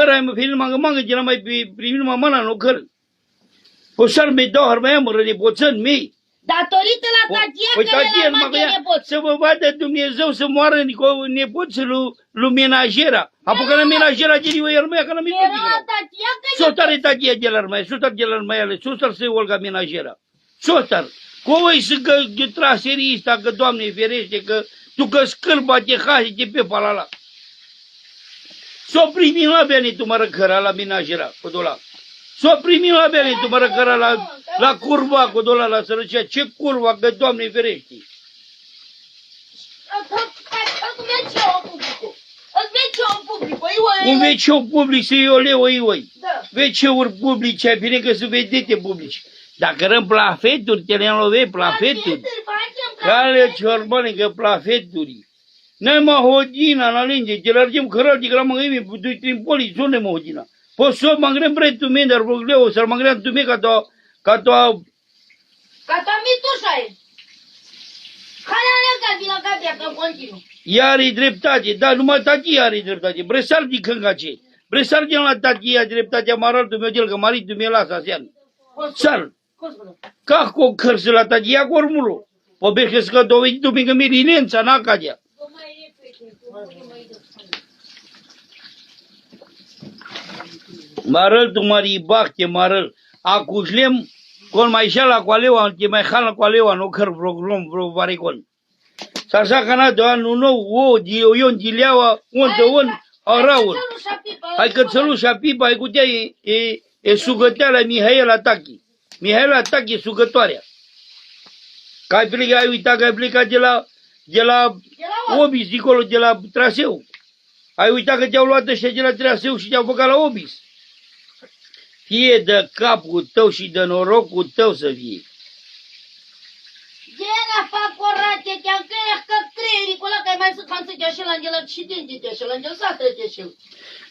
ai mă filin mangă ce n-am mai primit mama nu căr. O să-l mi dau hărmea mă răni poțăn mei. Datorită la tatia care la magă nepot. Să vă vadă Dumnezeu să moară nepoții lui menajera. Apucă la menajera ce o hărmea că n-am mai Era tatia că Sotar e tatia de la hărmea, sotar de la hărmea, sotar să Olga menajera. Sotar. Cu voi să că traserii ăsta, că Doamne ferește, că tu că scârba te hase de pe palala. S-o primi la bine tu mă răcăra la menajera, cu dola. S-o primi la bine tu mă răcăra la curva, cu dola la sărăcea. Ce curva, că Doamne ferește. Un WC public să iei o leu, ioi. WC-uri publice, bine că sunt vedete publici. Dacă răm plafeturi, te le-am lovit, plafeturi. Cale ciorbane, că plafeturi. Noi mă hodina la linge, te lărgem cărăl de gramă găimi, du-i trin polici, unde mă hodina? Poți să mă îngrem bre tu mie, dar vă leu, să-l mă îngrem tu mie ca to... Ca to mitușa e. Care are la capia, că continuu. Iar-i dreptate, da, numai tatia are dreptate. Bresar de cângace. Bresar de la tatia dreptatea maraltul meu, că maritul meu lasă aseară. Sar. Ca cu cărți la tatia cu ormulul. Pobești că dovedi tu mică mirinența, n-a cadea. Marăl tu mari bacte, marăl. Acușlem, con mai șala cu aleua, te mai hală cu aleua, nu căr vreo varicon. Așa că n-a doar nu nou, ion dileaua, unde araul. Hai că țălușa pipa, ai cutea e sugăteala Mihaela Tachi. Mihaela Tachi e sugătoarea. Că ai uitat că ai plecat de la Obis, dincolo, de la traseu. Ai uitat că te-au luat ăștia de la traseu și te-au băgat la Obis. Fie de capul tău și de norocul tău să fie. Dena fac orate, te-am creat că creierii cu ăla, că ai mai să canță de așa la angel accidente de așa la angel satră de așa.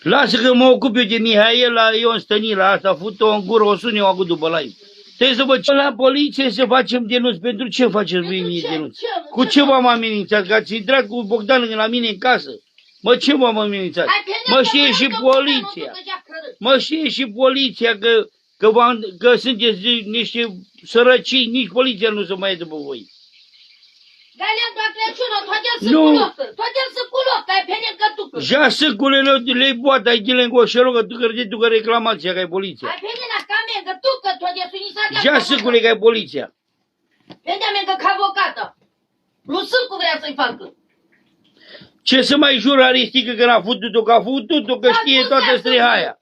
Lasă că mă ocup eu de Mihaela Ion Stănila, asta, fut-o în gură, o sun eu acum după live. Trebuie să vă la poliție să facem denunț. Pentru ce faceți voi mie denunț? Cu ce v-am amenințat? Că ați intrat cu Bogdan la mine în casă? Mă, ce v-am amenințat? Mă știe și poliția. Mă știe și poliția că sunteți niște sărăcii, nici poliția nu se mai e după voi. Nu. Já să culele le boata, ai dile în goșelul că tu că reclamația că ai poliția. Já să cule că ai poliția. Ce să mai jur Aristică că n-a futut-o, că a futut-o, că știe toată strehaia.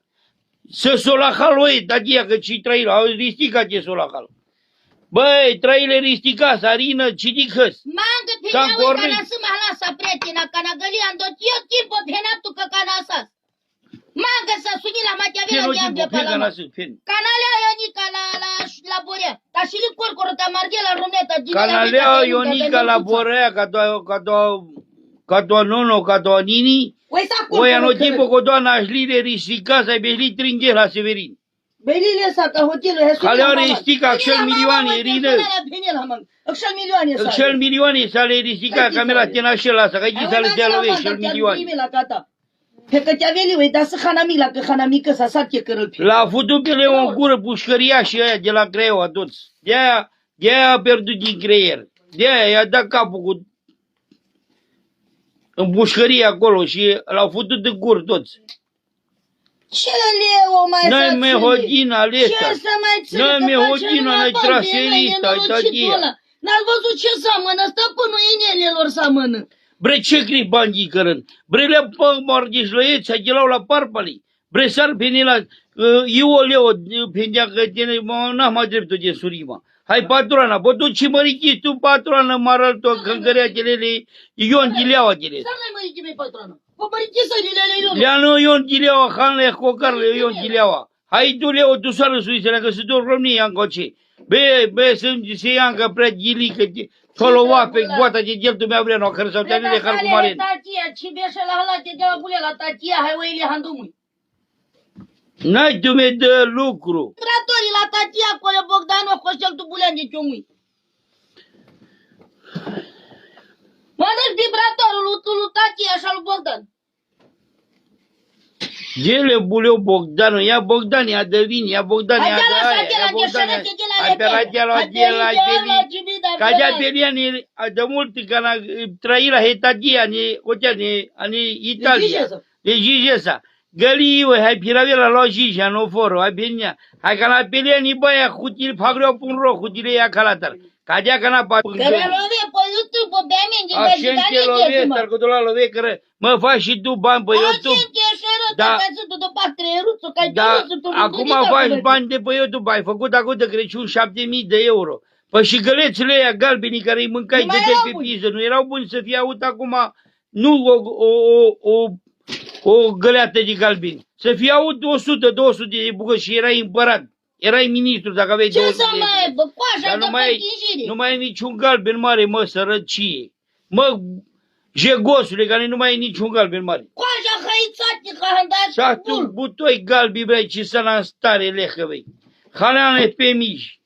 Să s-o la haloi, tatia, că și trăila, au Ristica ce s-o la hal. Băi, trăile Ristica, Sarină, Cidicăs. Mangă, peneau ca na să mă lasa prietena, ca na gălia în tot, eu timpul penaptu că ca na sas. Mangă să suni la Machiavelă de am de pe la mă. Canalea Ionica la Borea, ca și li corcoro, ta Marghela Runeta. Canalea Ionica la Borea, ca doa nono, ca doa nini. Oi ano timpul cu doamna Așlile Ristica, să-i beșli tringe la Severin. Belile sa ca hotelul Halea Ristica, Axel Milioane, Rină. Axel Milioane să le Ristica, camera tenașel asta, că aici să le dea lui Axel Milioane. Pe că te-a venit, uita să hanamila, că hanamică s-a satche cărăl. L-a făcut pe Leo în gură pușcăria și aia de la Craiova toți. De-aia a pierdut din creier. De-aia i-a dat capul cu... în pușcărie acolo și l-au făcut în gură toți. Ce leu mai Noi mehodina alesta. Ce să mai ține? Noi mehodina, noi traserista, ai tatia. N-ați văzut ce seamănă? Stăpânul inelelor seamănă. Bre, ce cri bandii cărând? Bre, le mordiși lăieți, aghilau la parpali. Bre, sar pe la... Eu o leo, pendea că n-am mai dreptul de surima. Hai, patroana, bă, tu ce mărichi, tu patroana, maral, tu, cângărea gelele, Ion Gileaua gelele. Să nu-i mărichi, mei, patroana. Bă, mărichi să lilele Ion. Leanu Ion Gileaua, hanle, cocarle, Ion Gileaua. Hai, tu, leo, tu sară suisele, că se dor România încoace. Bă, să ia încă prea gilică, tolova pe goata de gel, tu mi-a vrea, nu, că s-au teanit de car cu mare. Tatia, ce beșe la halate de la bule la tatia, hai, oile, handumui. N-ai tu mi de lucru. Tratorii la tatia, acolo, Bogdanu, coșel tu bulean de ciomui. Mă dă vibratorul lui tatia și al lui Bogdan. Gele buleu Bogdanu, ia Bogdan, ia Devin, ia Bogdan, ia Daia, ia Bogdan, Caja Peliani, de mult cana trăirea hetagiani, oceani, ani Italia. De Gigesa. Gălii, hai piravela la Gija, nu foro, hai bine. Hai cana Peliani, băia, cutil, fagreu pun ro, cutile ia calatar. Caja cana pa. Așa love, dar cu la love, care mă faci și tu bani pe YouTube. Da, acum faci bani de pe YouTube, ai făcut acum de Crăciun 7.000 de euro. Păi și gălețele aia galbenii care îi mâncai de pe piză, nu erau buni să fie avut acum, nu o găleată de galbeni, să fie avut 100-200 de bucăți și erai împărat, erai ministru dacă aveai 200 de bucăți. Ce să mai aibă, coaja de păchinjire? Nu mai ai niciun galben mare, mă, sărăcie. Mă, jegosule, care nu mai ai niciun galben mare. Coaja hăițate, că am dat și tu butoi galbi, vrei, ce să la stare lehă, vei. Haleane pe mici.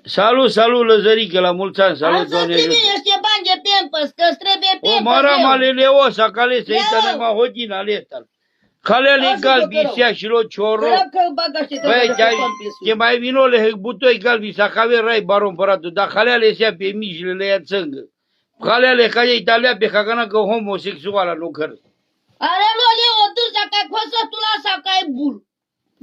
Salut, salut, Lăzărică, la mulți ani, salut, Doamne. Să niște bani de Pampers, că-ți trebuie Pampers. O marama leleosa, care se uită numai hodina leta. Haleale galbi, sia și lo cioro. Băi, ce mai vino le butoi galbi, să cave rai baron păratul, dar haleale sia pe mici, le ia țângă. Haleale ca e italia pe cagana că homosexuală nu căr. Are lo leo, tu să ca cosa tu lasa ca e bul.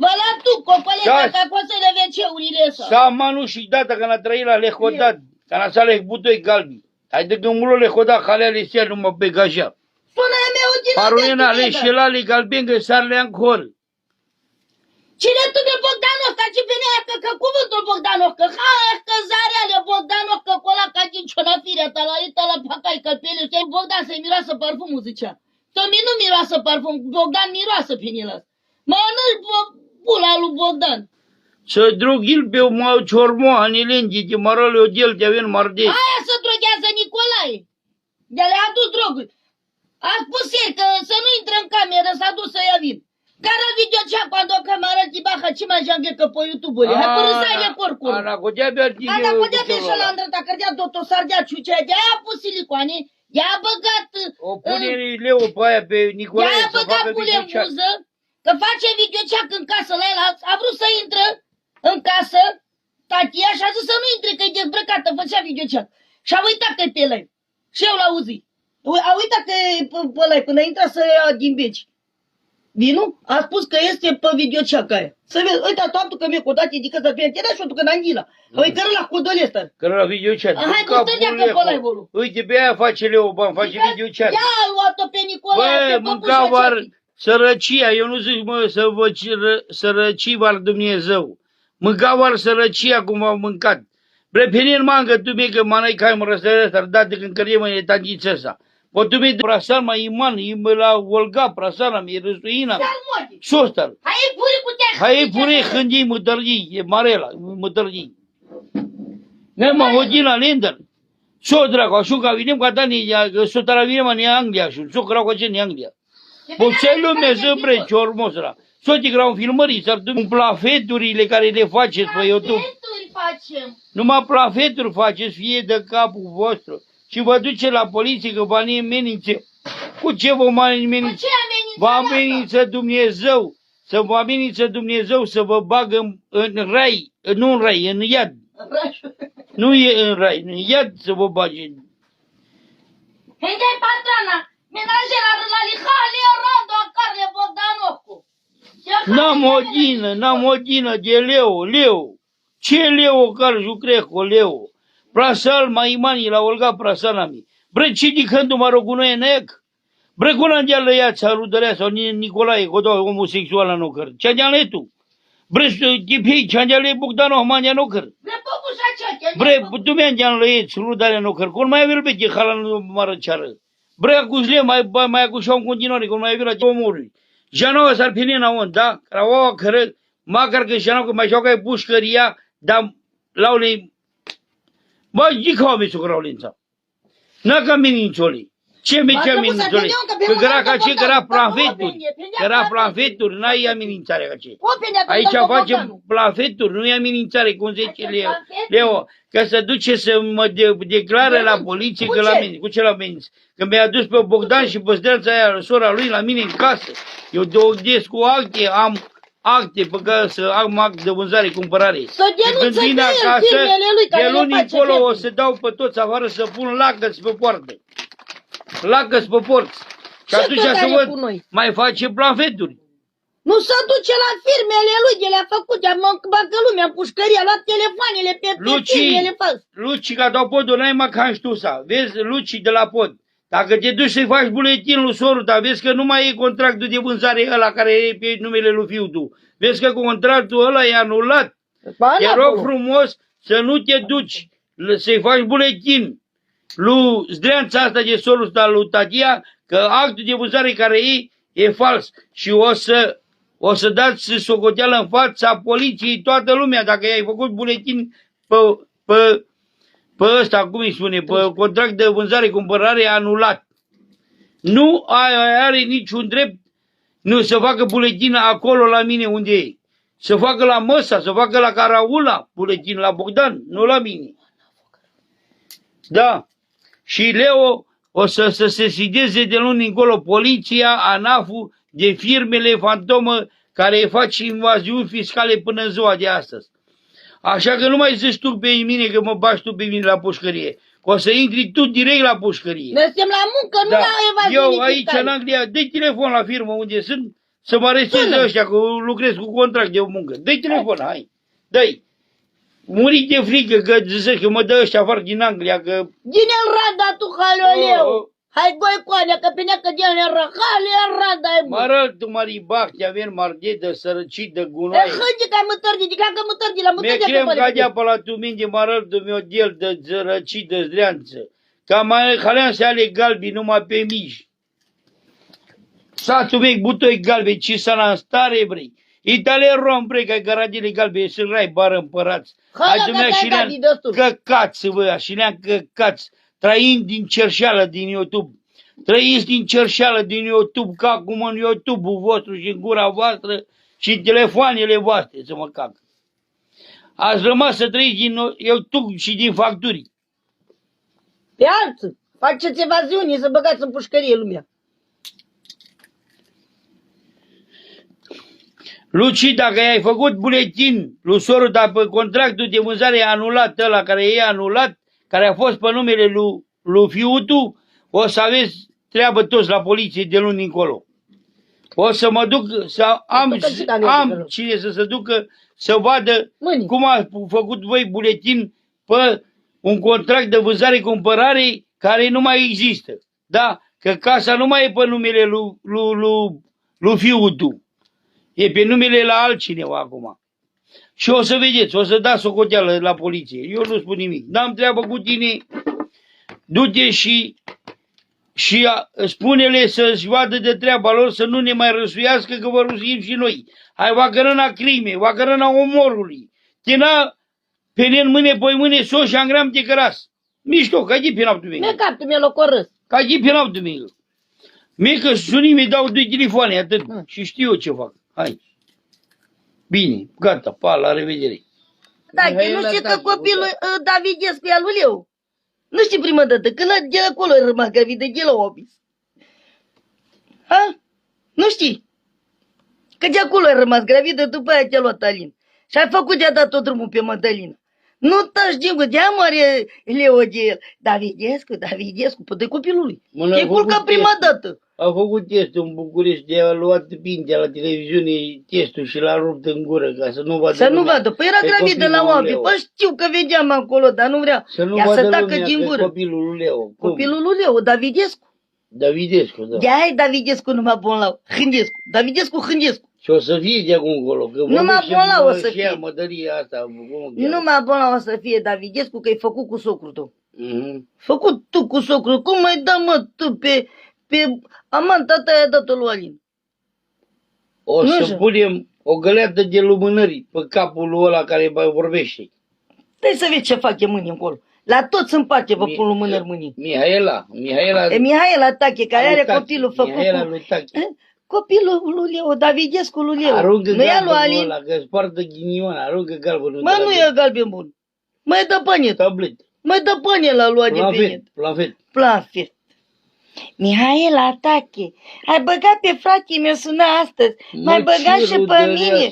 Văla tu, copăleta, ca poți să le veceurile ăsta. Sa manu și data, că n-a trăit la lehodat, că n-a sa lehbutoi galbi. Hai de gâmulul lehodat, haleale sia numai pe gaja. Spune-i meu din Parunena, leșelale galbengă, sarle ancor. Cine tu de Bogdanovca, ce venea că cuvântul Bogdanovca, hai că zareale Bogdanovca, cola ca din ciolafirea ta, la lita la pacai, călpele, și Bogdan să-i miroasă parfumul, zicea. Să-mi nu miroasă parfum, Bogdan miroasă pe el ăsta. Mănânci pula lui Bogdan. Să drughil pe o ciormo, anilengi, de marole o gel de avem marde. Aia să droghează Nicolae. De le-a adus droguri. A spus el că să nu intre în cameră, s-a dus să ia vin. Care video cea când o cameră tibaha ce mai jange că pe YouTube-uri. Hai până să ai le corcuri. Ana codea pe articul. Ana codea pe șalandră, dacă dea tot sardea ciucea, de-aia a pus silicoane, i-a băgat... O pune leu pe aia pe Nicolae să facă video cea. Că face videoceac în casă la el, a vrut să intră în casă, tatia, și a zis să nu intre, că e dezbrăcată, făcea videoceac. Și a uitat că e pe ăla. Și eu l-a auzit. A uitat că e pe ăla, până intra să ia din beci. Vinu? A spus că este pe videoceac aia. Să vezi, uita, toaptul că mi-e codat, e dică să fie întâia și o ducă în Anghila. Păi că la codole ăsta. Că la videoceac. Hai, că stădea că pe ăla e volul. Uite, pe aia face Leo bani, face videoceac. Ia, luat-o pe Nicolae, pe păpușa. Sărăcia, eu nu zic, mă, să vă sărăcii var Dumnezeu. Mânca var sărăcia cum au mâncat. Bre, penir mangă tu mie că manai cai mă răsără, dar date când cărie mă e tangiță ăsta. Po tu mie prasar mă iman, imă la Olga, prasara mie răsuina. Sostar. Hai puri hândii mătărgii, e marela, mătărgii. Ne mă hodina lindăr. So drago, așa că vinim ca tani, sotara vinim în Anglia, și so crau că ce în Anglia. Ce lume zăbre ciormosra. Soți grau filmării, s-ar duce plafeturile care le faceți pe YouTube. Plafeturi facem. Numai plafeturi faceți, fie de capul vostru. Și vă duce la poliție că vă amenințe. Cu ce vă amenințe? Vă amenință Dumnezeu. Să vă amenință Dumnezeu să vă bagă în rai. Nu în rai, în iad. Nu e în rai, în iad să vă bage. Hei, patrona! Menajera la lihali rondo a carne Bogdanovcu. N-am odină de leu. Ce leu care jucre cu leu? Prasal mai imani la Olga prasanami. Bre ce di când mă rog noi nec? Bre kuna de la ea ța rudărea sau Nicolae cu două homosexuală nu căr. Ce de tu? Bre tipei ce de Bogdanov mania nu căr. Bre tu mi-am de la ea rudărea nu căr. Cum mai avea pe ce halan mă răceară? Bre acuzle mai acușau în continuare, cum mai avea la omului. Janova s-ar fi în on, da? Crăua cără, măcar că Janova mai joacă pușcăria, dar laule. Bă, zic how mi-s cu raulința. N-a cam amenințoli. Ce mi ce amenințare? să vedem că pe Că era mâna ca ce, că era Bogdan. planfeturi. Pendea Că era planfeturi. planfeturi, n-ai amenințare ca ce. O pendea pe Aici Bogdan. facem planfeturi, nu e amenințare, cum zice Facem Leo. planfeturi. Leo, că să duce să mă declare la poliție Cu că ce? la mine, cu ce l-am ameninț? Că mi-a dus pe Bogdan și pe zdreața aia, sora lui, la mine în casă. Eu dovedesc cu acte, am acte pe care să am act de vânzare, cumpărare. Să denunță vin pe el acasă, firmele lui care de le luni face încolo o firme. să dau pe toți afară să pun lacăți pe poartă. Lacăți pe porți. Și Ce atunci tot să are văd, cu noi? mai face planfeturi. Nu se duce la firmele lui, de le-a făcut, de-a băgă lumea în pușcărie, a luat telefoanele pe firmele false. Luci, ca dau podul, n-ai mă ca tu sa. Vezi, Luci de la pod. Dacă te duci să-i faci buletin lui sorul ta, vezi că nu mai e contractul de vânzare ăla care e pe numele lui fiul tu. Vezi că contractul ăla e anulat. Te rog frumos să nu te duci să-i faci buletin lui zdreanța asta de sorul ăsta lui Tatia, că actul de vânzare care e fals. Și o să dați socoteală în fața poliției toată lumea dacă i-ai făcut buletin pe ăsta, cum îi spune, pe contract de vânzare-cumpărare anulat. Nu are niciun drept nu să facă buletin acolo la mine unde e. Să facă la Măsa, să facă la Caraula buletin, la Bogdan, nu la mine. Da. Și Leo o să se sesizeze de luni încolo poliția, ANAF-ul, de firmele fantomă care fac invaziuni fiscale până în ziua de astăzi. Așa că nu mai zici tu pe mine că mă bași tu pe mine la pușcărie. O să intri tu direct la pușcărie. Noi suntem la muncă, nu la evaziune Eu aici fiscale. în Anglia, dă telefon la firmă unde sunt să mă aresteze ăștia că lucrez cu contract de muncă. Dă telefon, hai. Dă-i. Muri de frică că zice că mă dă ăștia afară din Anglia că... Din el rada tu, Haleoleu. Hai goicoane, că pe neacă din el rada, rada e bun. Mă răl tu mări bacte, avem marde de sărăcit de gunoaie. Hânge că ai mătărdi, de că mătărdi la Mi-e mătărdi. crem ca de apă la tu minte, mă răl tu mi-o del de zărăcit de zdreanță. Ca mai halean să ale galbi numai pe mici. Satul mic, butoi galbe, ci să stare, brei. Italia rom, brei, că ai garadile galbe, să rai bară împărați. Și le-am căcați, bă, și le-am căcați. Trăind din cerșeală din YouTube. Trăiți din cerșeală din YouTube, ca acum în YouTube-ul vostru și în gura voastră și în telefoanele voastre să mă cac. Ați rămas să trăiți din YouTube și din facturi. Pe alții. Faceți evaziune, să băgați în pușcărie lumea. Luci, dacă i-ai făcut buletin lui sorul, dar pe contractul de vânzare anulat, ăla care e anulat, care a fost pe numele lui fiul tu, o să aveți treabă toți la poliție de luni încolo. O să mă duc să am cine să se ducă să vadă cum a făcut voi buletin pe un contract de vânzare-cumpărare care nu mai există. Da? Că casa nu mai e pe numele lui fiul tu. E pe numele la altcineva acum. Și o să vedeți, o să dați socoteală la poliție. Eu nu spun nimic. N-am treabă cu tine. Du-te și spune-le să-și vadă de treaba lor, să nu ne mai răsuiască că vă rusim și noi. Hai vacărâna crime, vacărâna omorului. Tina pe în mâine, pe mâine, so și angram de căras. Mișto, ca de pe naptul meu. Mi-e captul meu locorâs. Ca de pe naptul meu. Mie că sunii mi dau 2 telefoane, atât. Și știu eu ce fac. Hai. Bine, gata, pa, la revedere. Da, nu știu că copilul Davidescu e al lui Leu. Nu știu prima dată, când de acolo e rămas gravidă, de la obis. Ha? Nu știi? Că de acolo e rămas gravidă, după aia te-a luat Alin. Și ai făcut de-a dat tot drumul pe Mădălina. Nu taci din gură, de-aia mare Leo de el. Davidescu, păi de copilul lui. Te culcă prima dată. A făcut testul în București, de-a luat Pintea la televiziune testul și l-a rupt în gură ca să nu vadă. Să nu vadă, păi era gravidă la oameni. Păi știu că vedeam acolo, dar nu vrea. Să nu vadă lumea din gură. Copilul lui Leo. Copilul lui Leo, Davidescu. Davidescu, da. De-aia Davidescu numai bolnav. Hândescu. Davidescu Hândescu. Și o să fie de acum încolo. Numai bolnav o să fie. Mădălia asta. Numai bolnav o să fie Davidescu, că e făcut cu socrul tău. Făcut tu cu socrul. Cum mai dă, mă, tu pe aman, tata i-a dat-o lui Alin. O să punem o găleată de lumânări pe capul lui ăla care mai vorbește. Trebuie să vezi ce fac mâine încolo. La toți împarte pe Mi- pulul mână mâinii. Mihaela, E Mihaela Tache, care are Tache, copilul făcut Mihaela cu... lui Tache. Copilul lui Leo, Davidescu lui Leo. Aruncă Nu e al lui galbenul Alin? ăla, că spartă ghinion, aruncă galbenul. Mă, nu e galben bun. Mai dă bani. Tablet. Mai dă bani la lua de Plafet, venit. plafet. Plafet. Mihaela Tache, ai băgat pe fratele meu sună astăzi. Mai băgat și pe mine.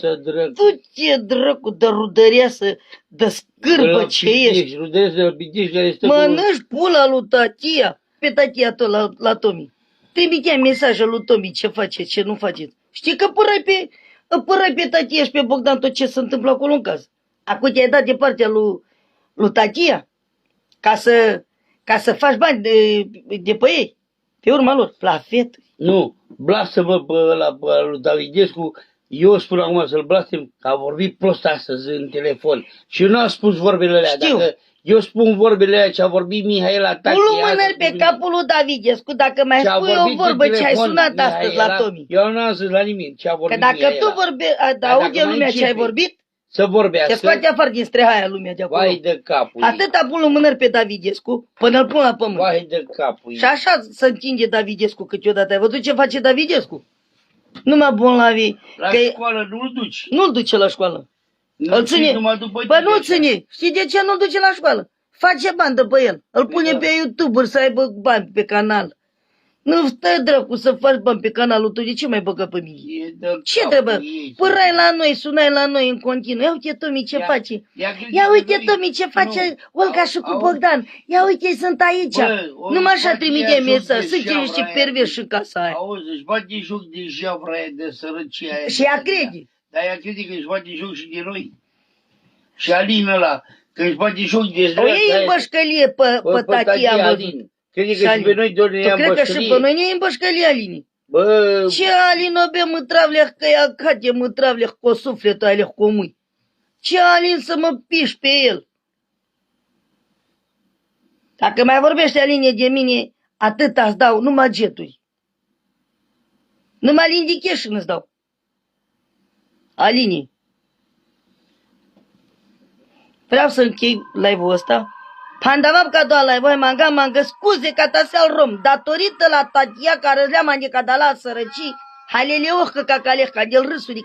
Tu ce dracu de rudăreasă, de scârbă ce ești. Rudăreasă de la Pitești, care stă cu... Mănânci pula lui tatia. Pe tatia tot la Tomi. Trimitea mesajul lui Tomi ce faceți, ce nu faceți. Știi că părăi pe tatia și pe Bogdan tot ce se întâmplă acolo în casă. Acum te-ai dat de partea lui tatia ca să faci bani de pe ei. Pe urma lor, plafet. Nu, blastă-mă pe lui Davidescu. Eu spun acum să-l blastem, că a vorbit prost astăzi în telefon. Și nu a spus vorbele alea. Știu. Dacă eu spun vorbele alea ce a vorbit Mihaela Tache. Nu lumânări pe capul lui Davidescu dacă mai spui o vorbă ce ai sunat astăzi la Tomi. Eu nu am zis la nimic ce a Că vorbit dacă Mihaela. tu aude lumea ce ai vorbit, Să vorbească. te scoate afară din strehaia lumea de acolo. Vai de capul ei. Atâta pun lumânări pe Davidescu până îl pun la pământ. Vai de capul ei. Și așa se întinge Davidescu câteodată. Ai văzut ce face Davidescu? Numai bun la vii. La Că școală nu-l duci. nu-l duce la școală. Îl știi ține. numai după Bă, tine, nu-l așa. ține. Știi de ce nu-l duce la școală? Face bani de pe el. Îl pune Da. pe YouTube să aibă bani pe canal. Nu stă dracu să faci bani pe canalul tău. De ce mai băgă pe mine? E de Ce capul trebuie? ei. Părai la noi, sunai la noi în continuu. Ia uite, Tomi, ce face. Ia uite, Tomi, ce face Olga și cu Bogdan. Ia uite, sunt aici. Numai așa trimite mesaj. Sunt niște perversi în casa aia. Auzi, își bate joc de javra aia, de sărăcia aia. Și ea crede. Dar ea crede că își bate joc și de noi. Și Alin ăla, că își bate joc de O iei în bășcălie pe tatia, am văzut. Crede că și pe noi doar ne Tu ia cred că și bășcălie. pe noi ne iei în bășcălie, Alini? Bă, Ce Alin o bea mătravleh, că ea cade mătravleh cu sufletul alea cu mâini? Ce Alin să mă piși pe el? Dacă mai vorbește Aline de mine, atâta îți dau, numai jeturi. Numai indication îți dau. Aline. Vreau să închei live-ul ăsta. Pandavab ca doar live-ul, manga, scuze ca tasel rom, datorită la tatia care le-am adicat de la sărăcii, haleleu că cacaleh, ca de-l râsuri,